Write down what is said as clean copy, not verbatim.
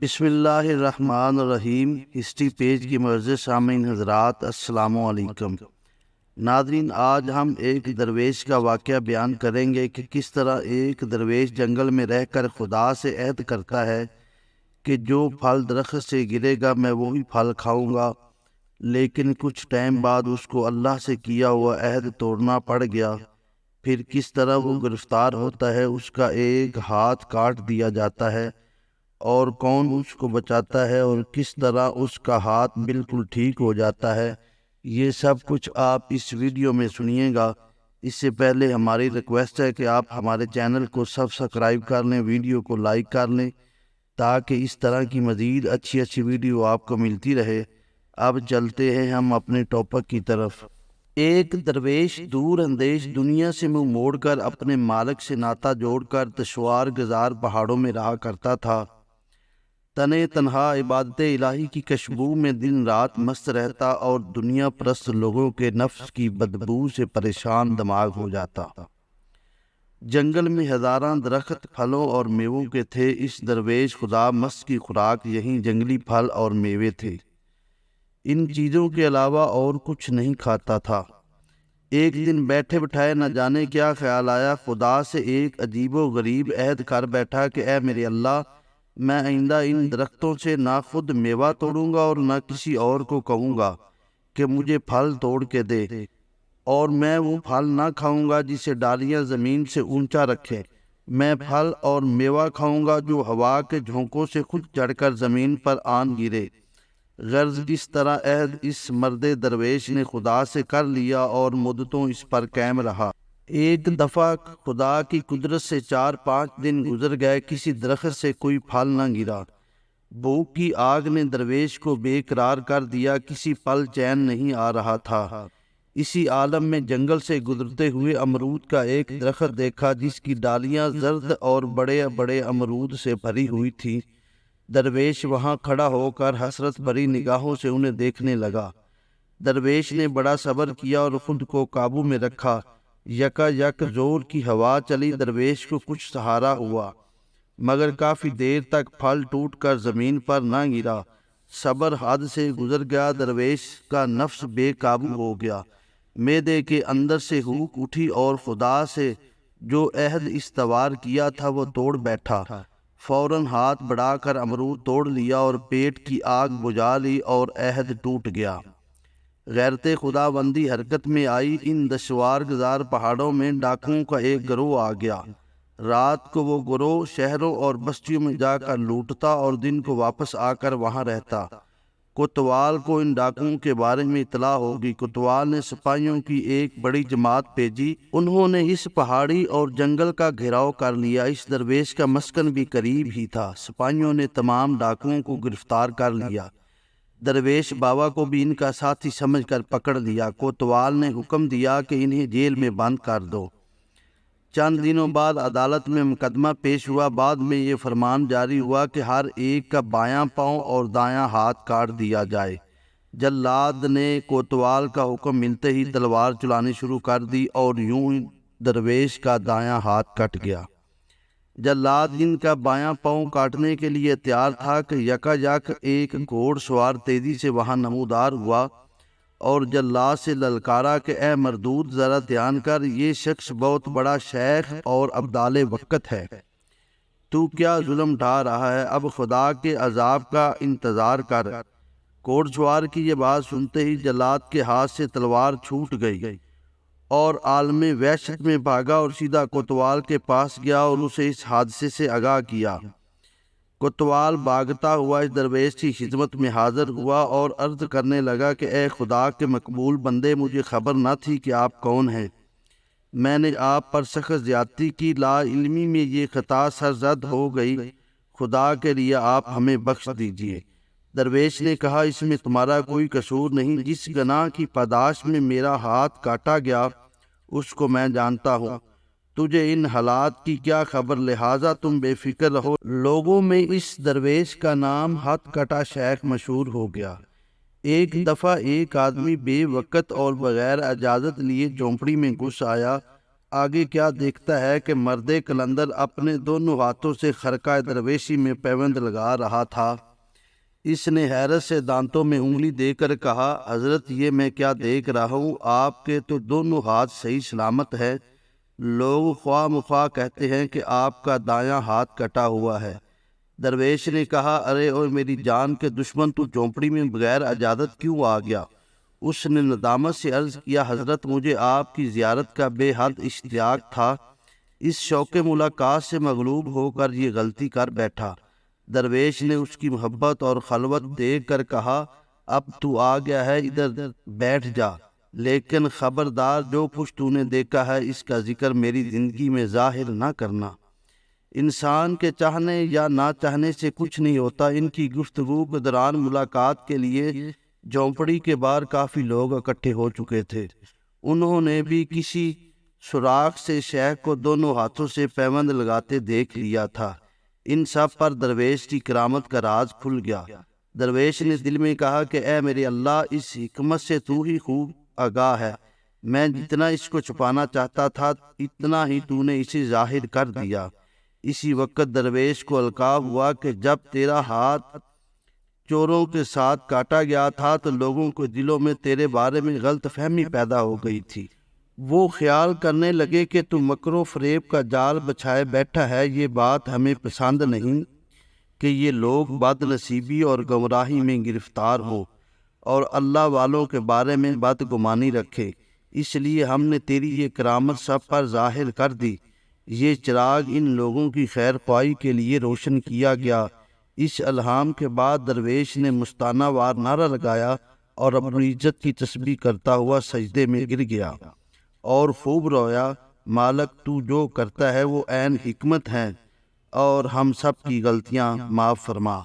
بسم اللہ الرحمن الرحیم۔ ہسٹری پیج کی معزز سامعین حضرات، السلام علیکم۔ ناظرین، آج ہم ایک درویش کا واقعہ بیان کریں گے کہ کس طرح ایک درویش جنگل میں رہ کر خدا سے عہد کرتا ہے کہ جو پھل درخت سے گرے گا میں وہی پھل کھاؤں گا، لیکن کچھ ٹائم بعد اس کو اللہ سے کیا ہوا عہد توڑنا پڑ گیا۔ پھر کس طرح وہ گرفتار ہوتا ہے، اس کا ایک ہاتھ کاٹ دیا جاتا ہے اور کون اس کو بچاتا ہے، اور کس طرح اس کا ہاتھ بالکل ٹھیک ہو جاتا ہے، یہ سب کچھ آپ اس ویڈیو میں سنیے گا۔ اس سے پہلے ہماری ریکویسٹ ہے کہ آپ ہمارے چینل کو سبسکرائب کر لیں، ویڈیو کو لائک کر لیں تاکہ اس طرح کی مزید اچھی ویڈیو آپ کو ملتی رہے۔ اب چلتے ہیں ہم اپنے ٹاپک کی طرف۔ ایک درویش دور اندیش دنیا سے منہ موڑ کر اپنے مالک سے ناطہ جوڑ کر دشوار گزار پہاڑوں میں رہا کرتا تھا۔ تنے تنہا عبادت الہی کی خوشبو میں دن رات مست رہتا اور دنیا پرست لوگوں کے نفس کی بدبو سے پریشان دماغ ہو جاتا۔ جنگل میں ہزاراں درخت پھلوں اور میووں کے تھے۔ اس درویش خدا مست کی خوراک یہیں جنگلی پھل اور میوے تھے۔ ان چیزوں کے علاوہ اور کچھ نہیں کھاتا تھا۔ ایک دن بیٹھے بٹھائے نہ جانے کیا خیال آیا، خدا سے ایک عجیب و غریب عہد کر بیٹھا کہ اے میرے اللہ، میں آئندہ ان درختوں سے نہ خود میوہ توڑوں گا اور نہ کسی اور کو کہوں گا کہ مجھے پھل توڑ کے دے، اور میں وہ پھل نہ کھاؤں گا جسے ڈالیاں زمین سے اونچا رکھیں۔ میں پھل اور میوہ کھاؤں گا جو ہوا کے جھونکوں سے خود چڑھ کر زمین پر آن گرے۔ غرض اس طرح عہد اس مرد درویش نے خدا سے کر لیا اور مدتوں اس پر قائم رہا۔ ایک دفعہ خدا کی قدرت سے 4-5 دن گزر گئے، کسی درخت سے کوئی پھل نہ گرا۔ بھوک کی آگ نے درویش کو بے قرار کر دیا، کسی پل چین نہیں آ رہا تھا۔ اسی عالم میں جنگل سے گزرتے ہوئے امرود کا ایک درخت دیکھا جس کی ڈالیاں زرد اور بڑے بڑے امرود سے بھری ہوئی تھی۔ درویش وہاں کھڑا ہو کر حسرت بھری نگاہوں سے انہیں دیکھنے لگا۔ درویش نے بڑا صبر کیا اور خود کو قابو میں رکھا۔ یکا یک زور کی ہوا چلی، درویش کو کچھ سہارا ہوا، مگر کافی دیر تک پھل ٹوٹ کر زمین پر نہ گرا۔ صبر حد سے گزر گیا، درویش کا نفس بے قابو ہو گیا۔ معدے کے اندر سے ہوک اٹھی اور خدا سے جو عہد استوار کیا تھا وہ توڑ بیٹھا۔ فوراً ہاتھ بڑھا کر امرود توڑ لیا اور پیٹ کی آگ بجھا لی اور عہد ٹوٹ گیا۔ غیرت خدا بندی حرکت میں آئی۔ ان دشوار گزار پہاڑوں میں ڈاکوؤں کا ایک گروہ آ گیا۔ رات کو وہ گروہ شہروں اور بستیوں میں جا کر لوٹتا اور دن کو واپس آ کر وہاں رہتا۔ کوتوال کو ان ڈاکوؤں کے بارے میں اطلاع ہوگی۔ کوتوال نے سپاہیوں کی ایک بڑی جماعت بھیجی۔ انہوں نے اس پہاڑی اور جنگل کا گھیراؤ کر لیا۔ اس درویش کا مسکن بھی قریب ہی تھا۔ سپاہیوں نے تمام ڈاکوؤں کو گرفتار کر لیا۔ درویش بابا کو بھی ان کا ساتھی سمجھ کر پکڑ لیا۔ کوتوال نے حکم دیا کہ انہیں جیل میں بند کر دو۔ چند دنوں بعد عدالت میں مقدمہ پیش ہوا۔ بعد میں یہ فرمان جاری ہوا کہ ہر ایک کا بایاں پاؤں اور دایاں ہاتھ کاٹ دیا جائے۔ جلاد نے کوتوال کا حکم ملتے ہی تلوار چلانی شروع کر دی اور یوں ہی درویش کا دایاں ہاتھ کٹ گیا۔ جلاد ان کا بایاں پاؤں کاٹنے کے لیے تیار تھا کہ یکا یک ایک گھوڑ سوار تیزی سے وہاں نمودار ہوا اور جلاد سے للکارا کہ اے مردود، ذرا دھیان کر، یہ شخص بہت بڑا شیخ اور ابدال وقت ہے۔ تو کیا ظلم ڈھا رہا ہے؟ اب خدا کے عذاب کا انتظار کر۔ گھوڑ سوار کی یہ بات سنتے ہی جلاد کے ہاتھ سے تلوار چھوٹ گئی اور عالم وحشت میں بھاگا اور سیدھا کوتوال کے پاس گیا اور اسے اس حادثے سے آگاہ کیا۔ کوتوال بھاگتا ہوا اس درویش کی خدمت میں حاضر ہوا اور عرض کرنے لگا کہ اے خدا کے مقبول بندے، مجھے خبر نہ تھی کہ آپ کون ہیں۔ میں نے آپ پر سخت زیادتی کی، لا علمی میں یہ خطا سرزد ہو گئی، خدا کے لیے آپ ہمیں بخش دیجیے۔ درویش نے کہا اس میں تمہارا کوئی قصور نہیں، جس گناہ کی پاداش میں میرا ہاتھ کاٹا گیا اس کو میں جانتا ہوں۔ تجھے ان حالات کی کیا خبر، لہٰذا تم بے فکر رہو۔ لوگوں میں اس درویش کا نام ہاتھ کٹا شیخ مشہور ہو گیا۔ ایک دفعہ ایک آدمی بے وقت اور بغیر اجازت لیے جھونپڑی میں گھس آیا آگے کیا دیکھتا ہے کہ مرد کلندر اپنے دونوں ہاتھوں سے خرقہ درویشی میں پیوند لگا رہا تھا۔ اس نے حیرت سے دانتوں میں انگلی دے کر کہا، حضرت یہ میں کیا دیکھ رہا ہوں، آپ کے تو دونوں ہاتھ صحیح سلامت ہے۔ لوگ خواہ مخواہ کہتے ہیں کہ آپ کا دایاں ہاتھ کٹا ہوا ہے۔ درویش نے کہا، ارے اور میری جان کے دشمن، تو جھونپڑی میں بغیر اجازت کیوں آ گیا؟ اس نے ندامت سے عرض کیا، حضرت مجھے آپ کی زیارت کا بے حد اشتیاق تھا، اس شوق ملاقات سے مغلوب ہو کر یہ غلطی کر بیٹھا۔ درویش نے اس کی محبت اور خلوت دیکھ کر کہا، اب تو آ گیا ہے، ادھر بیٹھ جا، لیکن خبردار جو کچھ تو نے دیکھا ہے اس کا ذکر میری زندگی میں ظاہر نہ کرنا۔ انسان کے چاہنے یا نہ چاہنے سے کچھ نہیں ہوتا۔ ان کی گفتگو کے دوران ملاقات کے لیے جھونپڑی کے باہر کافی لوگ اکٹھے ہو چکے تھے۔ انہوں نے بھی کسی سوراخ سے شیخ کو دونوں ہاتھوں سے پیوند لگاتے دیکھ لیا تھا۔ ان سب پر درویش کی کرامت کا راز کھل گیا۔ درویش نے دل میں کہا کہ اے میرے اللہ، اس حکمت سے تو ہی خوب آگاہ ہے، میں جتنا اس کو چھپانا چاہتا تھا اتنا ہی تو نے اسے ظاہر کر دیا۔ اسی وقت درویش کو القاع ہوا کہ جب تیرا ہاتھ چوروں کے ساتھ کاٹا گیا تھا تو لوگوں کے دلوں میں تیرے بارے میں غلط فہمی پیدا ہو گئی تھی۔ وہ خیال کرنے لگے کہ تو مکر و فریب کا جال بچھائے بیٹھا ہے۔ یہ بات ہمیں پسند نہیں کہ یہ لوگ بد نصیبی اور گمراہی میں گرفتار ہو اور اللہ والوں کے بارے میں بدگمانی رکھے، اس لیے ہم نے تیری یہ کرامت سب پر ظاہر کر دی۔ یہ چراغ ان لوگوں کی خیر خواہی کے لیے روشن کیا گیا۔ اس الہام کے بعد درویش نے مستانہ وار نعرہ لگایا اور اپنی عزت کی تسبیح کرتا ہوا سجدے میں گر گیا اور خوب رویا، مالک تو جو کرتا ہے وہ عین حکمت ہے اور ہم سب کی غلطیاں معاف فرما۔